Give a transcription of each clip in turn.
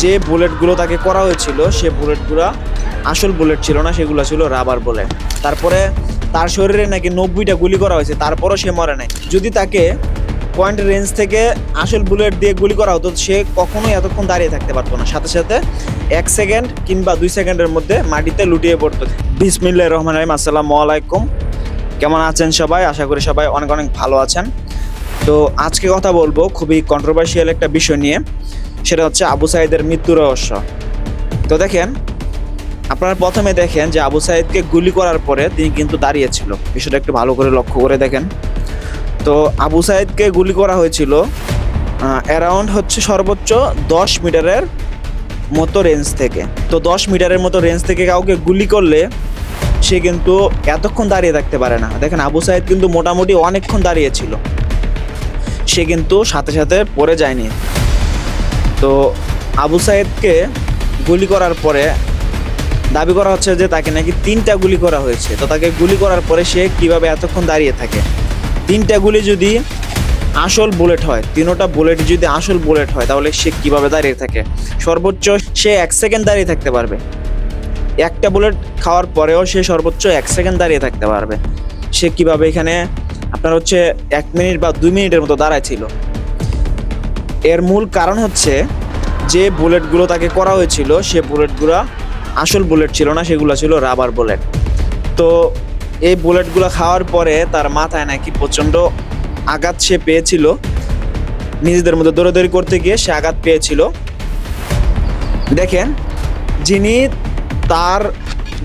যে বুলেটগুলো তাকে করা হয়েছিল সে বুলেটগুলো আসল বুলেট ছিল না, সেগুলো ছিল রাবার বুলেট। তারপরে তার শরীরে নাকি 90টা গুলি করা হয়েছে, তারপরও সে মরে নাই। যদি তাকে পয়েন্ট রেঞ্জ থেকে আসল বুলেট দিয়ে গুলি করা হতো, সে কখনোই এতক্ষণ দাঁড়িয়ে থাকতে পারতো না, সাথে সাথে 1 সেকেন্ড কিংবা 2 সেকেন্ডের মধ্যে মাটিতে লুটিয়ে পড়তো। বিসমিল্লাহির রহমানির রহিম। আসসালামু আলাইকুম, কেমন আছেন সবাই? আশা করি সবাই অনেক অনেক ভালো আছেন। তো আজকে কথা বলবো খুবই কন্ট্রোভার্সিয়াল একটা বিষয় নিয়ে, সেটা হচ্ছে আবু সাঈদের মৃত্যু রহস্য। তো দেখেন, আপনারা প্রথমে দেখেন যে আবু সাঈদকে গুলি করার পরে তিনি কিন্তু দাঁড়িয়েছিল। বিষয়টা একটু ভালো করে লক্ষ্য করে দেখেন। তো আবু সাঈদকে গুলি করা হয়েছিল অ্যারাউন্ড হচ্ছে সর্বোচ্চ 10 মিটারের মতো রেঞ্জ থেকে। তো 10 মিটারের মতো রেঞ্জ থেকে কাউকে গুলি করলে সে কিন্তু এতক্ষণ দাঁড়িয়ে থাকতে পারে না। দেখেন, আবু সাঈদ কিন্তু মোটামুটি অনেকক্ষণ দাঁড়িয়েছিল, সে কিন্তু সাথে সাথে পড়ে যায়নি। তো আবু সাঈদকে গুলি করার পরে দাবি করা হচ্ছে যে তাকে নাকি 3টা গুলি করা হয়েছে। তো তাকে গুলি করার পরে সে কিভাবে এতক্ষণ দাঁড়িয়ে থাকে? 3টা গুলি যদি আসল বুলেট হয়, 3টা বুলেট যদি আসল বুলেট হয়, তাহলে সে কিভাবে দাঁড়িয়ে থাকে? সর্বোচ্চ সে 1 সেকেন্ড দাঁড়িয়ে থাকতে পারবে। একটা বুলেট খাওয়ার পরেও সে সর্বোচ্চ 1 সেকেন্ড দাঁড়িয়ে থাকতে পারবে। সে কিভাবে এখানে আপনার হচ্ছে 1 মিনিট বা 2 মিনিটের মতো দাঁড়ায় ছিল? এর মূল কারণ হচ্ছে যে বুলেটগুলো তাকে করা হয়েছিল সে বুলেটগুলো আসল বুলেট ছিল না, সেগুলো ছিল রাবার বুলেট। তো এই বুলেটগুলো খাওয়ার পরে তার মাথায় নাকি প্রচণ্ড আঘাত সে পেয়েছিল। নিজেদের মধ্যে দৌড়াদৌড়ি করতে গিয়ে সে আঘাত পেয়েছিল। দেখেন, যিনি তার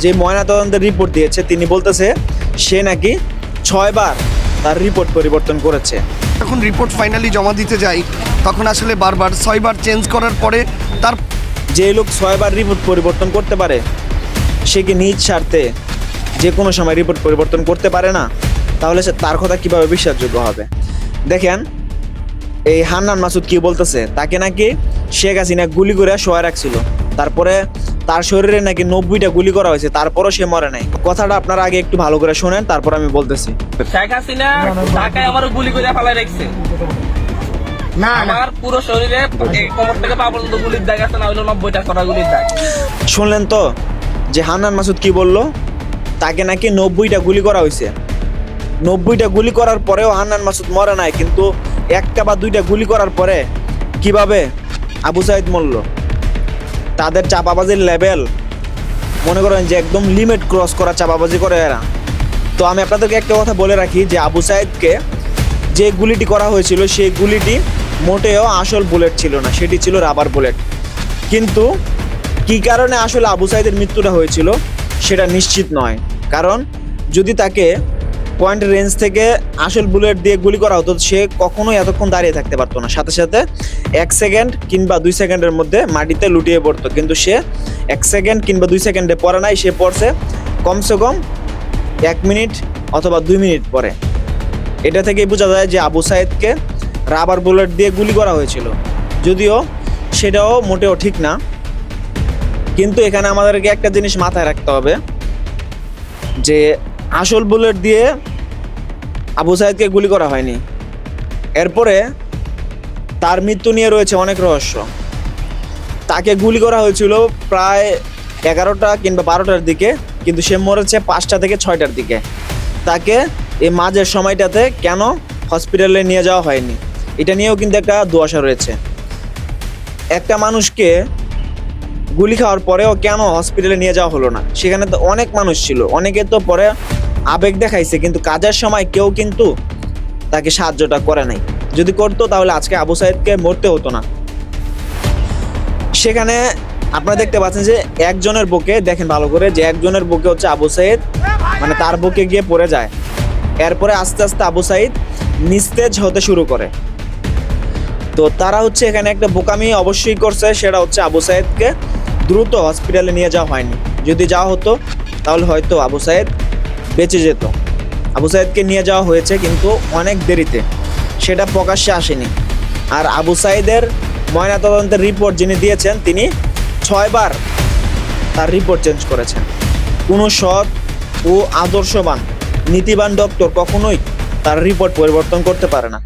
যে ময়নাতদন্তের রিপোর্ট দিয়েছে তিনি বলতেছে সে নাকি 6 বার তার রিপোর্ট পরিবর্তন করেছে। যখন রিপোর্ট ফাইনালি জমা দিতে যাই তখন আসলে বারবার 6 বার চেঞ্জ করার পরে তার যে লোক 6 বার রিপোর্ট পরিবর্তন করতে পারে সে কি নিজ স্বার্থে যে কোনো সময় রিপোর্ট পরিবর্তন করতে পারে না? তাহলে সে তার কথা কিভাবে বিশ্বাসযোগ্য হবে? দেখেন, এই হান্নান মাসুদ কি বলতেছে, তাকে নাকি শেখ হাসিনা গুলি করে শোয়া রাখছিল, তারপরে তার শরীরে নাকি 90টা গুলি করা হয়েছে, তারপরও সে মরে নাই। কথাটা আপনারা আগে একটু ভালো করে শোনেন, তারপর আমি বলতেছি। শেখ হাসিনা ঢাকায় আমারও গুলি করে ফেলাই রাখছে। না, আমার পুরো শরীরে কোমর থেকে পা পর্যন্ত গুলির দাগ আছে, না হইলো 90টা করা গুলির দাগ। শুনলেন তো যে হান্নান মাসুদ কি বলল? তাকে নাকি 90টা গুলি করা হয়েছে। 90টা গুলি করার পরেও হান্নান মাসুদ মরে নাই, কিন্তু 1টা বা 2টা গুলি করার পরে কিভাবে আবু সাঈদ মরল? তাদের চাপাবাজির লেভেল মনে করেন যে একদম লিমিট ক্রস করা চাপাবাজি করে এরা। তো আমি আপনাদেরকে একটা কথা বলে রাখি যে আবু সাঈদকে যে গুলিটি করা হয়েছিল সেই গুলিটি মোটেও আসল বুলেট ছিল না, সেটি ছিল রাবার বুলেট। কিন্তু কী কারণে আসলে আবু সাঈদের মৃত্যুটা হয়েছিল সেটা নিশ্চিত নয়। কারণ যদি তাকে পয়েন্ট রেঞ্জ থেকে আসল বুলেট দিয়ে গুলি করা হতো, সে কখনোই এতক্ষণ দাঁড়িয়ে থাকতে পারতো না, সাথে সাথে 1 সেকেন্ড কিংবা 2 সেকেন্ডের মধ্যে মাটিতে লুটিয়ে পড়তো। কিন্তু সে 1 সেকেন্ড কিংবা 2 সেকেন্ডে পড়ে নাই, সে পড়ছে কমসে কম 1 মিনিট অথবা 2 মিনিট পরে। এটা থেকেই বোঝা যায় যে আবু সাঈদকে রাবার বুলেট দিয়ে গুলি করা হয়েছিল, যদিও সেটাও মোটেও ঠিক না। কিন্তু এখানে আমাদেরকে একটা জিনিস মাথায় রাখতে হবে যে আসল বুলেট দিয়ে আবু সাঈদকে গুলি করা হয়নি। এরপরে তার মৃত্যু নিয়ে রয়েছে অনেক রহস্য। তাকে গুলি করা হয়েছিল প্রায় 11টা কিংবা 12টার দিকে, কিন্তু সে মরেছে 5টা থেকে 6টার দিকে। তাকে এই মাঝের সময়টাতে কেন হসপিটালে নিয়ে যাওয়া হয়নি, এটা নিয়েও কিন্তু একটা ধোঁয়াশা রয়েছে। একটা মানুষকে গুলি খাওয়ার পরেও কেন হসপিটালে নিয়ে যাওয়া হলো না? সেখানে তো অনেক মানুষ ছিল, অনেকে তো পরে আবেগ দেখাইছে, কিন্তু কাজের সময় কেউ কিন্তু তাকে সাহায্যটা করে নাই। যদি করতো তাহলে আজকে আবু সাঈদকে মরতে হতো না। সেখানে আপনারা দেখতে পাচ্ছেন যে একজনের বুকে, দেখেন ভালো করে, যে একজনের বুকে হচ্ছে আবু সাঈদ, মানে তার বুকে গিয়ে পড়ে যায়। এরপরে আস্তে আস্তে আবু সাঈদ নিস্তেজ হতে শুরু করে। তো তারা হচ্ছে এখানে একটা বোকামি অবশ্যই করছে, সেটা হচ্ছে আবু সাঈদকে দ্রুত হসপিটালে নিয়ে যাওয়া হয়নি। যদি যাওয়া হতো তাহলে হয়তো আবু সাঈদ বেঁচে যেত। আবু সাঈদকে নিয়ে যাওয়া হয়েছে কিন্তু অনেক দেরিতে, সেটা প্রকাশ্যে আসেনি। আর আবু সাঈদের ময়নাতদন্তের রিপোর্ট যিনি দিয়েছেন তিনি 6 বার তার রিপোর্ট চেঞ্জ করেছেন। কোনো সৎ ও আদর্শবান নীতিবান ডক্টর কখনোই তার রিপোর্ট পরিবর্তন করতে পারে না।